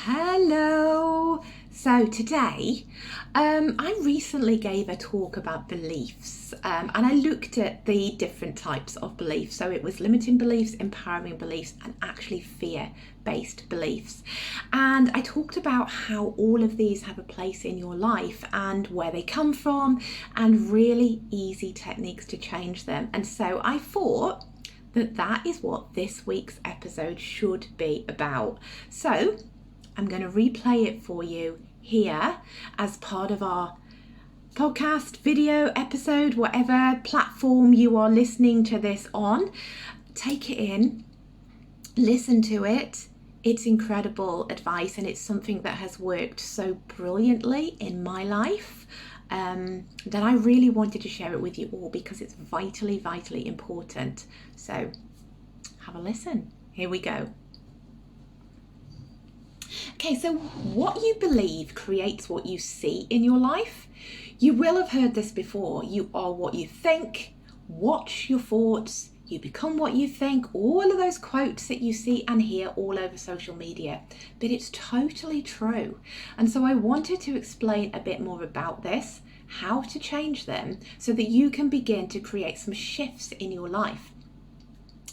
Hello. So today, I recently gave a talk about beliefs, and I looked at the different types of beliefs. So it was limiting beliefs, empowering beliefs, and actually fear-based beliefs. And I talked about how all of these have a place in your life and where they come from, and really easy techniques to change them. And so I thought that is what this week's episode should be about. So I'm going to replay it for you here as part of our podcast, video, episode, whatever platform you are listening to this on. Take it in, listen to it. It's incredible advice, and it's something that has worked so brilliantly in my life that I really wanted to share it with you all because it's vitally, vitally important. So have a listen. Here we go. Okay, so what you believe creates what you see in your life. You will have heard this before. You are what you think. Watch your thoughts. You become what you think. All of those quotes that you see and hear all over social media. But it's totally true. And so I wanted to explain a bit more about this, how to change them, so that you can begin to create some shifts in your life.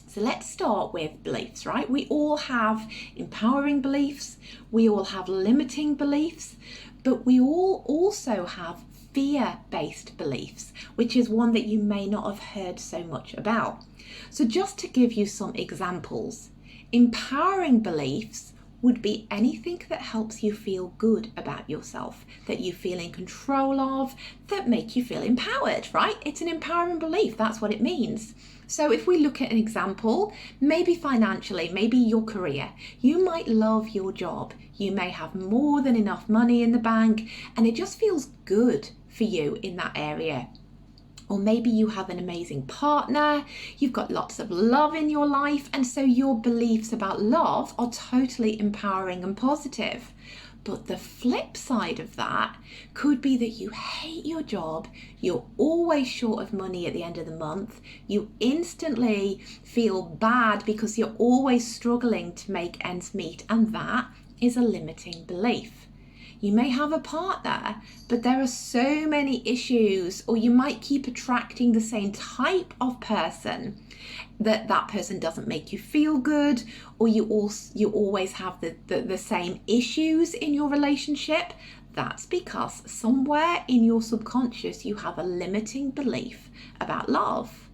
So let's start with beliefs, right? We all have empowering beliefs, we all have limiting beliefs, but we all also have fear-based beliefs, which is one that you may not have heard so much about. So just to give you some examples, empowering beliefs would be anything that helps you feel good about yourself, that you feel in control of, that make you feel empowered, right? It's an empowering belief, that's what it means. So if we look at an example, maybe financially, maybe your career, you might love your job. You may have more than enough money in the bank, and it just feels good for you in that area. Or maybe you have an amazing partner, you've got lots of love in your life, and so your beliefs about love are totally empowering and positive. But the flip side of that could be that you hate your job, you're always short of money at the end of the month, you instantly feel bad because you're always struggling to make ends meet, and that is a limiting belief. You may have a partner, but there are so many issues, or you might keep attracting the same type of person that person doesn't make you feel good, or you always have the same issues in your relationship. That's because somewhere in your subconscious you have a limiting belief about love.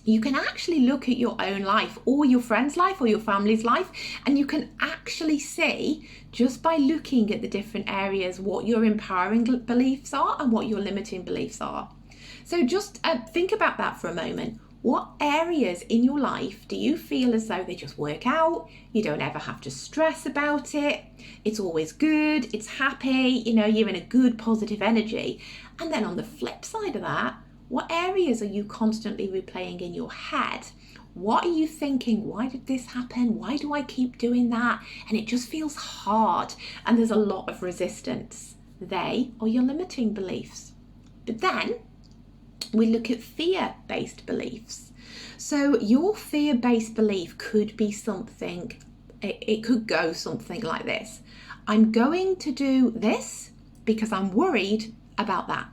You can actually look at your own life or your friend's life or your family's life, and you can actually see just by looking at the different areas what your empowering beliefs are and what your limiting beliefs are. So just think about that for a moment. What areas in your life do you feel as though they just work out? You don't ever have to stress about it. It's always good. It's happy. You're in a good, positive energy. And then on the flip side of that, what areas are you constantly replaying in your head? What are you thinking? Why did this happen? Why do I keep doing that? And it just feels hard and there's a lot of resistance. They are your limiting beliefs. But then we look at fear-based beliefs. So your fear-based belief could be something, it could go something like this. I'm going to do this because I'm worried about that.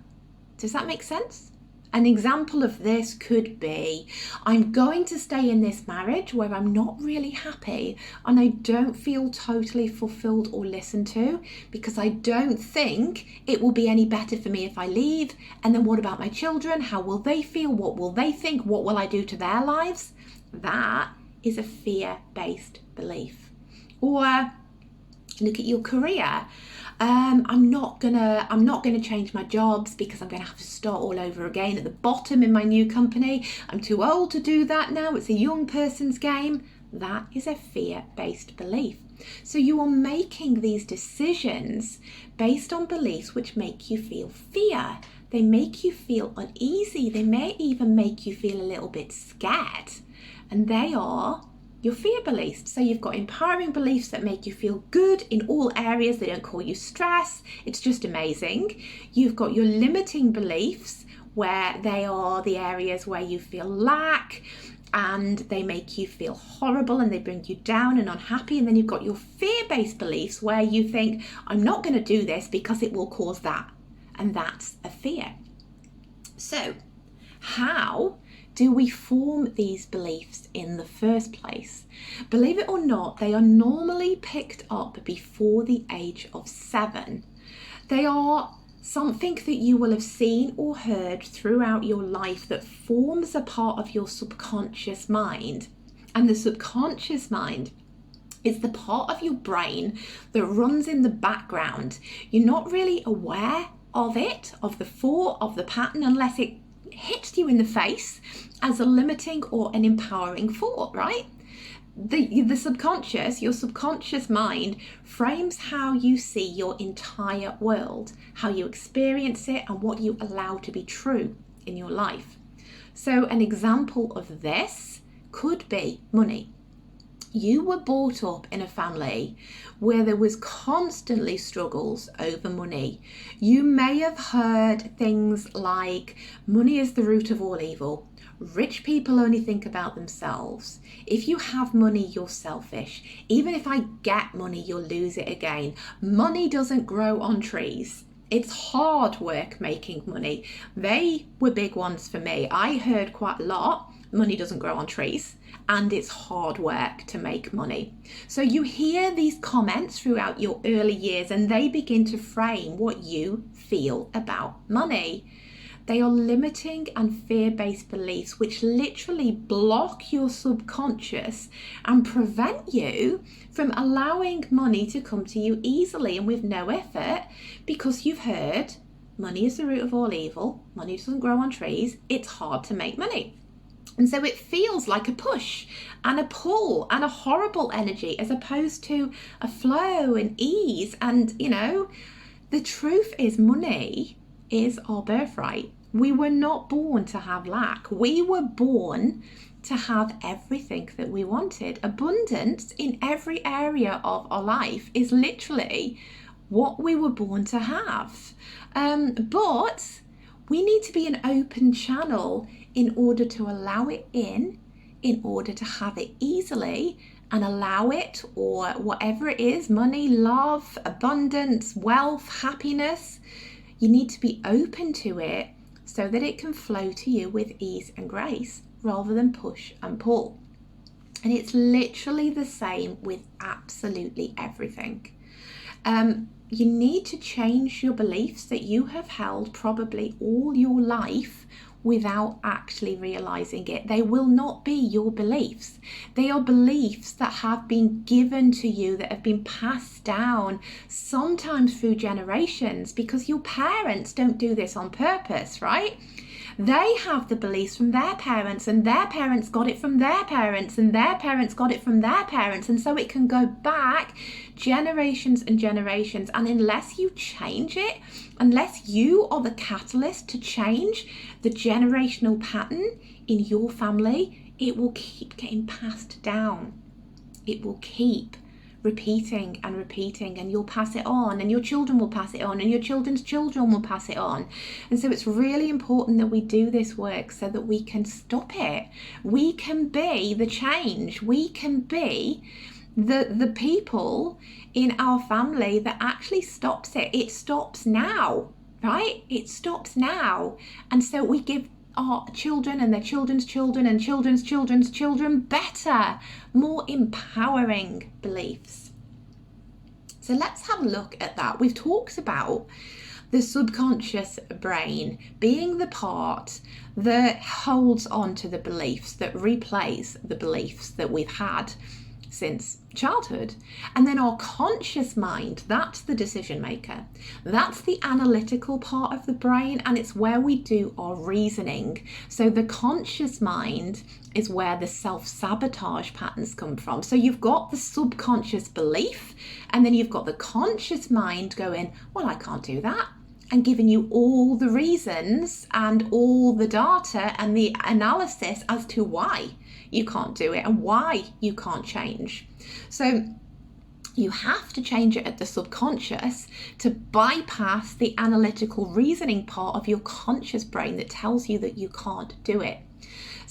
Does that make sense? An example of this could be, I'm going to stay in this marriage where I'm not really happy and I don't feel totally fulfilled or listened to because I don't think it will be any better for me if I leave. And then what about my children? How will they feel? What will they think? What will I do to their lives? That is a fear-based belief. Or look at your career. I'm not gonna change my jobs because I'm gonna have to start all over again at the bottom in my new company. I'm too old to do that now. It's a young person's game. That is a fear-based belief. So you are making these decisions based on beliefs which make you feel fear. They make you feel uneasy. They may even make you feel a little bit scared. And they are your fear beliefs. So you've got empowering beliefs that make you feel good in all areas. They don't cause you stress. It's just amazing. You've got your limiting beliefs where they are the areas where you feel lack and they make you feel horrible and they bring you down and unhappy. And then you've got your fear-based beliefs where you think, I'm not going to do this because it will cause that. And that's a fear. So how do we form these beliefs in the first place? Believe it or not, they are normally picked up before the age of 7. They are something that you will have seen or heard throughout your life that forms a part of your subconscious mind. And the subconscious mind is the part of your brain that runs in the background. You're not really aware of it, of the thought, of the pattern, unless it hits you in the face as a limiting or an empowering thought, right? The subconscious, your subconscious mind frames how you see your entire world, how you experience it, and what you allow to be true in your life. So an example of this could be money. You were brought up in a family where there was constantly struggles over money. You may have heard things like, money is the root of all evil. Rich people only think about themselves. If you have money, you're selfish. Even if I get money, you'll lose it again. Money doesn't grow on trees. It's hard work making money. They were big ones for me. I heard quite a lot, money doesn't grow on trees, and it's hard work to make money. So you hear these comments throughout your early years, and they begin to frame what you feel about money. They are limiting and fear-based beliefs which literally block your subconscious and prevent you from allowing money to come to you easily and with no effort, because you've heard money is the root of all evil, money doesn't grow on trees, it's hard to make money. And so it feels like a push and a pull and a horrible energy as opposed to a flow and ease. And, the truth is money is our birthright. We were not born to have lack. We were born to have everything that we wanted. Abundance in every area of our life is literally what we were born to have. But we need to be an open channel in order to allow it in order to have it easily and allow it, or whatever it is, money, love, abundance, wealth, happiness. You need to be open to it so that it can flow to you with ease and grace rather than push and pull. And it's literally the same with absolutely everything. You need to change your beliefs that you have held probably all your life without actually realizing it. They will not be your beliefs. They are beliefs that have been given to you, that have been passed down, sometimes through generations, because your parents don't do this on purpose, right? They have the beliefs from their parents, and their parents got it from their parents, and their parents got it from their parents. And so it can go back generations and generations. And unless you change it, unless you are the catalyst to change the generational pattern in your family, it will keep getting passed down. It will keep repeating and repeating, and you'll pass it on, and your children will pass it on, and your children's children will pass it on. And so it's really important that we do this work so that we can stop it. We can be the change. We can be the people in our family that actually stops it. It stops now, right? It stops now. And so we give our children and their children's children and children's children's children better, more empowering beliefs. So let's have a look at that. We've talked about the subconscious brain being the part that holds on to the beliefs, that replays the beliefs that we've had since childhood. And then our conscious mind, that's the decision maker. That's the analytical part of the brain, and it's where we do our reasoning. So the conscious mind is where the self-sabotage patterns come from. So you've got the subconscious belief, and then you've got the conscious mind going, well, I can't do that, and giving you all the reasons and all the data and the analysis as to why you can't do it and why you can't change. So you have to change it at the subconscious to bypass the analytical reasoning part of your conscious brain that tells you that you can't do it.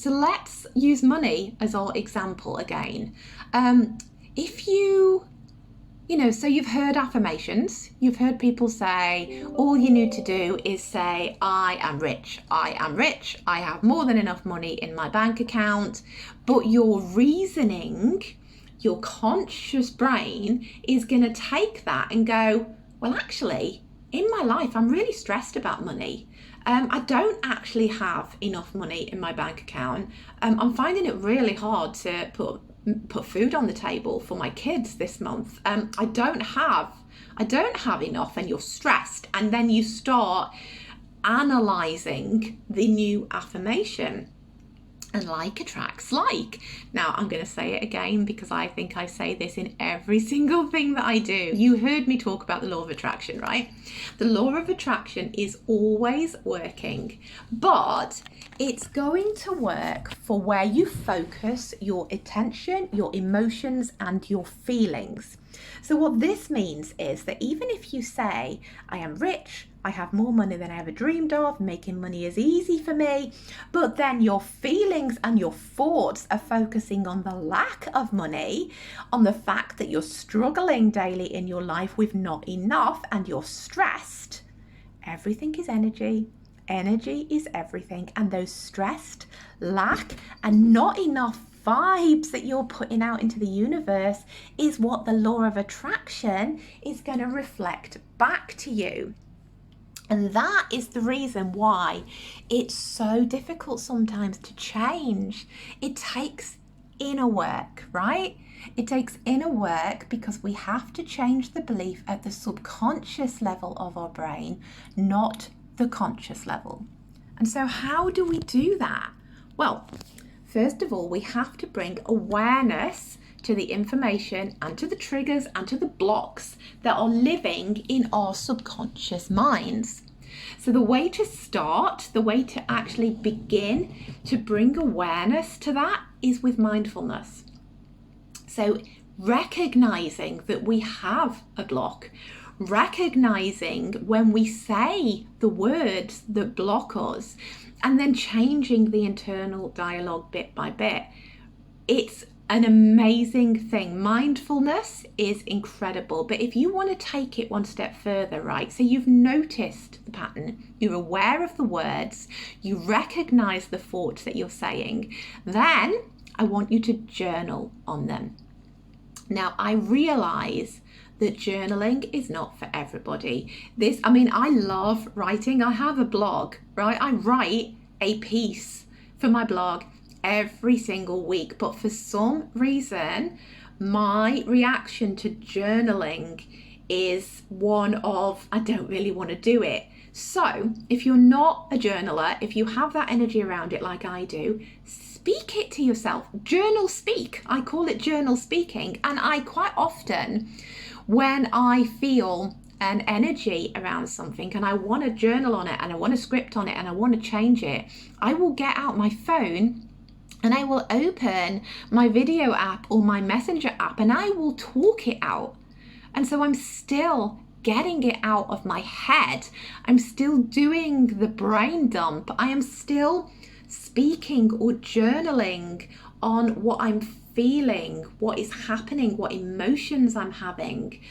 So let's use money as our example again. If so you've heard affirmations, you've heard people say, all you need to do is say, I am rich, I have more than enough money in my bank account. But your reasoning, your conscious brain is going to take that and go, well, actually, in my life, I'm really stressed about money. I don't actually have enough money in my bank account. I'm finding it really hard to put food on the table for my kids this month. I don't have enough, and you're stressed. And then you start analyzing the new affirmation. And like attracts like. Now, I'm going to say it again because I think I say this in every single thing that I do. You heard me talk about the law of attraction, right? The law of attraction is always working, but it's going to work for where you focus your attention, your emotions, and your feelings. So what this means is that even if you say, I am rich, I have more money than I ever dreamed of, making money is easy for me, but then your feelings and your thoughts are focusing on the lack of money, on the fact that you're struggling daily in your life with not enough and you're stressed. Everything is energy. Energy is everything. And those stressed, lack, and not enough vibes that you're putting out into the universe is what the law of attraction is going to reflect back to you. And that is the reason why it's so difficult sometimes to change. It takes inner work, right? It takes inner work because we have to change the belief at the subconscious level of our brain, not the conscious level. And so how do we do that? Well, first of all, we have to bring awareness to the information and to the triggers and to the blocks that are living in our subconscious minds. So the way to start, the way to actually begin to bring awareness to that is with mindfulness. So recognizing that we have a block, recognizing when we say the words that block us, and then changing the internal dialogue bit by bit. It's an amazing thing. Mindfulness is incredible, but if you want to take it one step further, right? So you've noticed the pattern, you're aware of the words, you recognize the thoughts that you're saying, then I want you to journal on them. Now, I realize that journaling is not for everybody. I love writing. I have a blog, right? I write a piece for my blog every single week, but for some reason, my reaction to journaling is one of, I don't really want to do it. So if you're not a journaler, if you have that energy around it like I do, speak it to yourself. Journal speak. I call it journal speaking. And I quite often, when I feel an energy around something and I want to journal on it and I want to script on it and I want to change it, I will get out my phone and I will open my video app or my messenger app and I will talk it out. And so I'm still getting it out of my head. I'm still doing the brain dump. I am still speaking or journaling on what I'm feeling, what is happening, what emotions I'm having.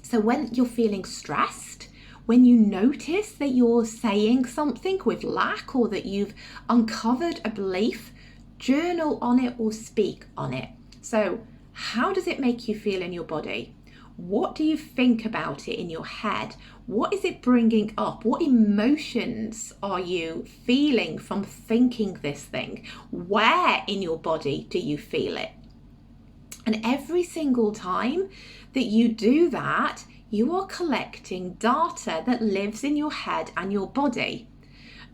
So when you're feeling stressed, when you notice that you're saying something with lack or that you've uncovered a belief, journal on it or speak on it. So how does it make you feel in your body? What do you think about it in your head? What is it bringing up? What emotions are you feeling from thinking this thing? Where in your body do you feel it? And every single time that you do that, you are collecting data that lives in your head and your body.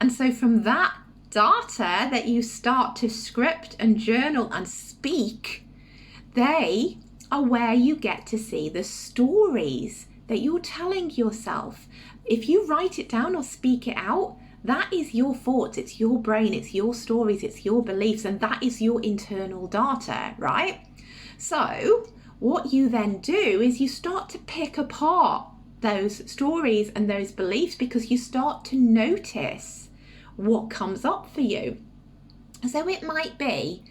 And so from that data that you start to script and journal and speak, they are where you get to see the stories that you're telling yourself. If you write it down or speak it out, that is your thoughts, it's your brain, it's your stories, it's your beliefs, and that is your internal data, right? So what you then do is you start to pick apart those stories and those beliefs because you start to notice what comes up for you. So it might be,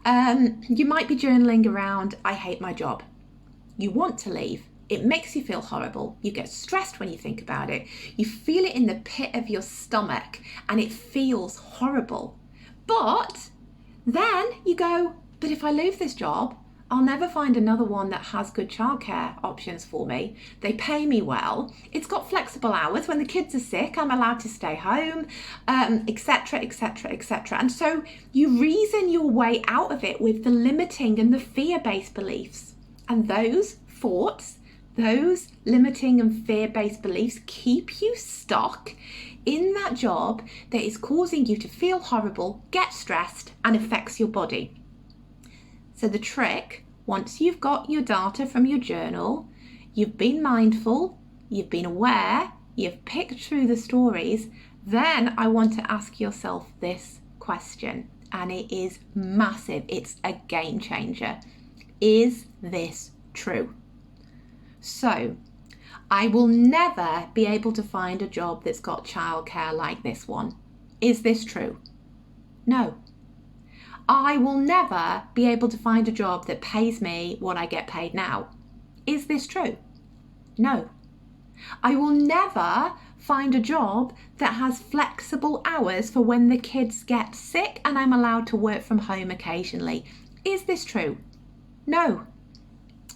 you might be journaling around, I hate my job. You want to leave. It makes you feel horrible. You get stressed when you think about it. You feel it in the pit of your stomach and it feels horrible. But then you go, but if I leave this job, I'll never find another one that has good childcare options for me. They pay me well. It's got flexible hours. When the kids are sick, I'm allowed to stay home, etc., etc., etc. And so you reason your way out of it with the limiting and the fear-based beliefs. And those thoughts, those limiting and fear-based beliefs keep you stuck in that job that is causing you to feel horrible, get stressed, and affects your body. So the trick, once you've got your data from your journal, you've been mindful, you've been aware, you've picked through the stories, then I want to ask yourself this question, and it is massive. It's a game changer. Is this true? So, I will never be able to find a job that's got childcare like this one. Is this true? No. I will never be able to find a job that pays me what I get paid now. Is this true? No. I will never find a job that has flexible hours for when the kids get sick and I'm allowed to work from home occasionally. Is this true? No.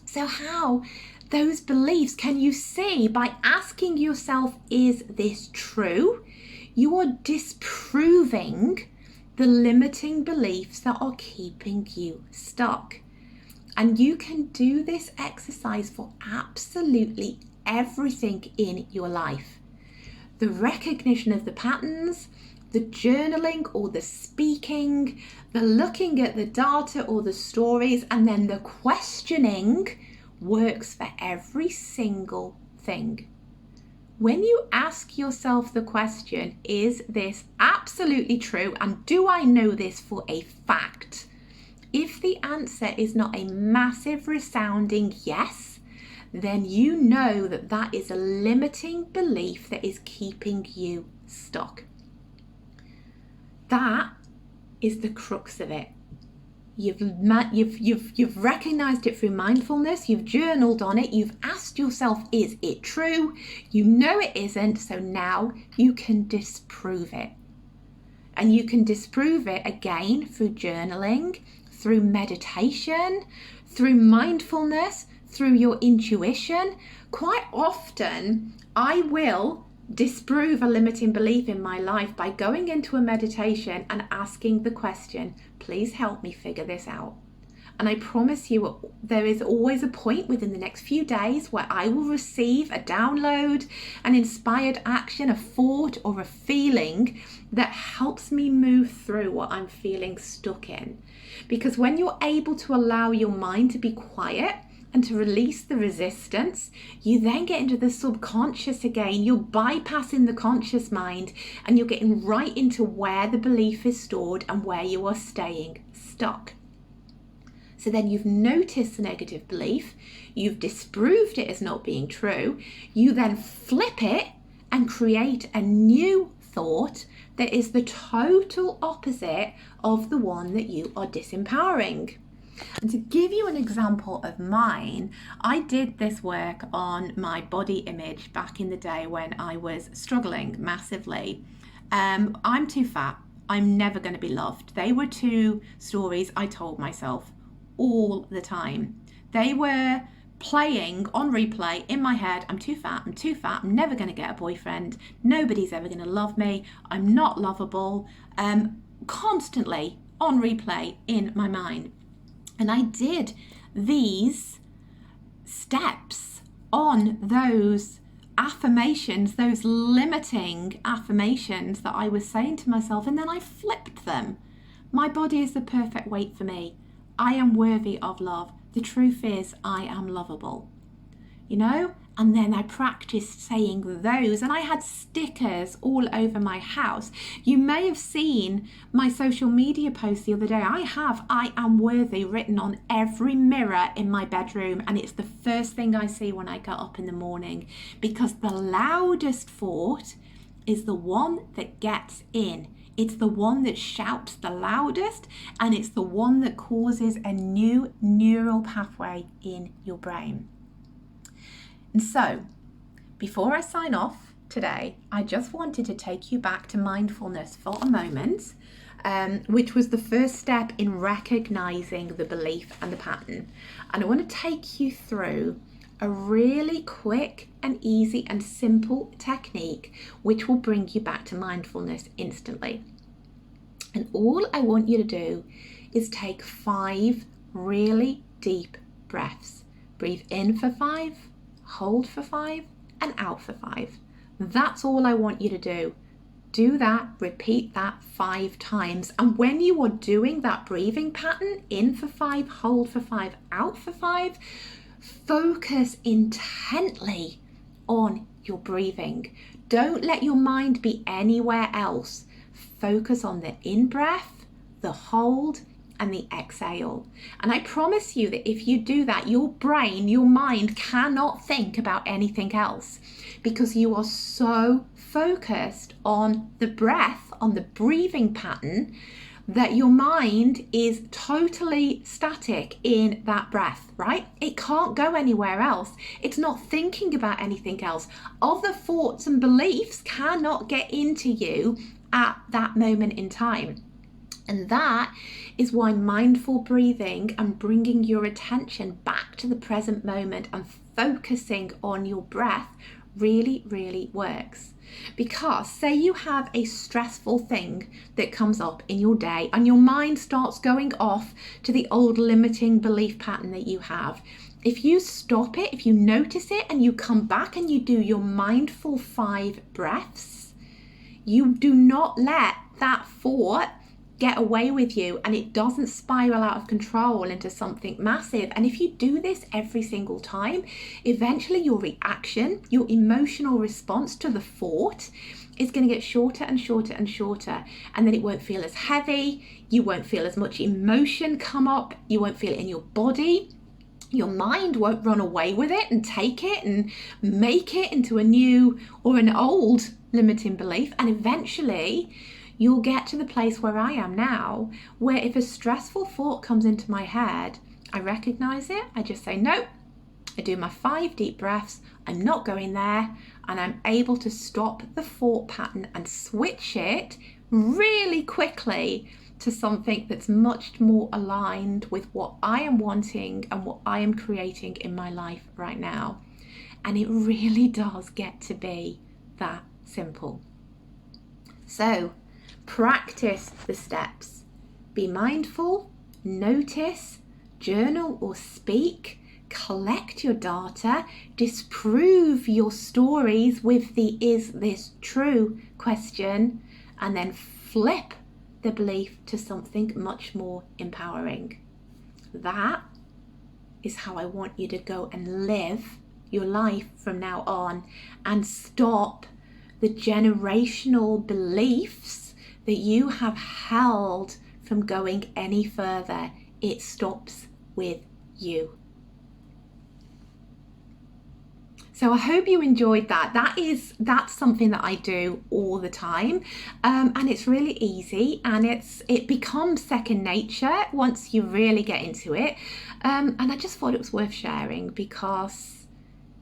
So how those beliefs can you see by asking yourself, is this true? You are disproving the limiting beliefs that are keeping you stuck. And you can do this exercise for absolutely everything in your life. The recognition of the patterns, the journaling or the speaking, the looking at the data or the stories, and then the questioning works for every single thing. When you ask yourself the question, is this absolutely true and do I know this for a fact? If the answer is not a massive resounding yes, then you know that that is a limiting belief that is keeping you stuck. That is the crux of it. You've recognized it through mindfulness, you've journaled on it, you've asked yourself, is it true? You know it isn't, so now you can disprove it. And you can disprove it again through journaling, through meditation, through mindfulness, through your intuition. Quite often, I will disprove a limiting belief in my life by going into a meditation and asking the question, please help me figure this out. And I promise you, there is always a point within the next few days where I will receive a download, an inspired action, a thought or a feeling that helps me move through what I'm feeling stuck in. Because when you're able to allow your mind to be quiet and to release the resistance, you then get into the subconscious again. You're bypassing the conscious mind and you're getting right into where the belief is stored and where you are staying stuck. So then you've noticed the negative belief, you've disproved it as not being true, you then flip it and create a new thought that is the total opposite of the one that you are disempowering. And to give you an example of mine, I did this work on my body image back in the day when I was struggling massively. I'm too fat. I'm never going to be loved. They were two stories I told myself all the time. They were playing on replay in my head. I'm too fat. I'm too fat. I'm never going to get a boyfriend. Nobody's ever going to love me. I'm not lovable. Constantly on replay in my mind. And I did these steps on those affirmations, those limiting affirmations that I was saying to myself, and then I flipped them. My body is the perfect weight for me. I am worthy of love. The truth is, I am lovable. You know? And then I practiced saying those, and I had stickers all over my house. You may have seen my social media post the other day. I have I am worthy written on every mirror in my bedroom, and it's the first thing I see when I get up in the morning, because the loudest thought is the one that gets in. It's the one that shouts the loudest, and it's the one that causes a new neural pathway in your brain. And so, before I sign off today, I just wanted to take you back to mindfulness for a moment, which was the first step in recognizing the belief and the pattern. And I want to take you through a really quick and easy and simple technique which will bring you back to mindfulness instantly. And all I want you to do is take 5 really deep breaths. Breathe in for 5, hold for 5, and out for 5. That's all I want you to do. Do that, repeat that 5 times. And when you are doing that breathing pattern, in for 5, hold for 5, out for 5, focus intently on your breathing. Don't let your mind be anywhere else. Focus on the in-breath, the hold, and the exhale. And I promise you that if you do that, your brain, your mind cannot think about anything else, because you are so focused on the breath, on the breathing pattern, that your mind is totally static in that breath, right? It can't go anywhere else. It's not thinking about anything else. Other thoughts and beliefs cannot get into you at that moment in time. And that is why mindful breathing and bringing your attention back to the present moment and focusing on your breath really, really works. Because say you have a stressful thing that comes up in your day and your mind starts going off to the old limiting belief pattern that you have. If you stop it, if you notice it and you come back and you do your mindful 5 breaths, you do not let that thought get away with you and it doesn't spiral out of control into something massive. And if you do this every single time, eventually your reaction, your emotional response to the thought is going to get shorter and shorter and shorter, and then it won't feel as heavy, you won't feel as much emotion come up, you won't feel it in your body. Your mind won't run away with it and take it and make it into a new or an old limiting belief, and eventually you'll get to the place where I am now, where if a stressful thought comes into my head, I recognize it, I just say, no, I do my 5 deep breaths, I'm not going there, and I'm able to stop the thought pattern and switch it really quickly to something that's much more aligned with what I am wanting and what I am creating in my life right now. And it really does get to be that simple. So, practice the steps. Be mindful, notice, journal or speak, collect your data, disprove your stories with the "is this true?" question, and then flip the belief to something much more empowering. That is how I want you to go and live your life from now on, and stop the generational beliefs that you have held from going any further. It stops with you. So I hope you enjoyed that. That's something that I do all the time, and it's really easy, and it becomes second nature once you really get into it. And I just thought it was worth sharing because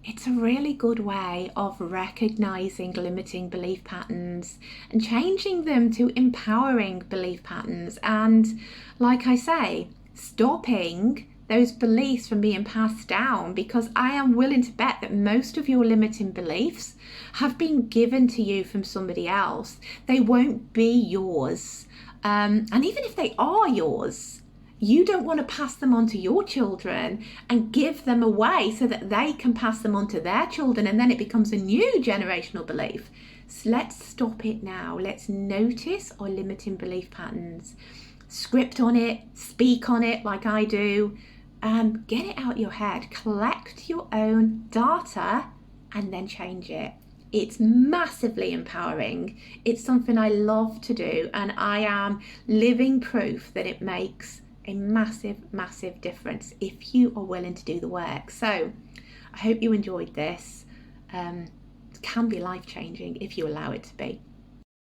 it's a really good way of recognizing limiting belief patterns and changing them to empowering belief patterns. And like I say, stopping those beliefs from being passed down, because I am willing to bet that most of your limiting beliefs have been given to you from somebody else. They won't be yours. And even if they are yours, you don't want to pass them on to your children and give them away so that they can pass them on to their children, and then it becomes a new generational belief. So let's stop it now. Let's notice our limiting belief patterns. Script on it, speak on it like I do. Get it out your head, collect your own data, and then change it. It's massively empowering. It's something I love to do, and I am living proof that it makes a massive, massive difference if you are willing to do the work. So I hope you enjoyed this. It can be life-changing if you allow it to be.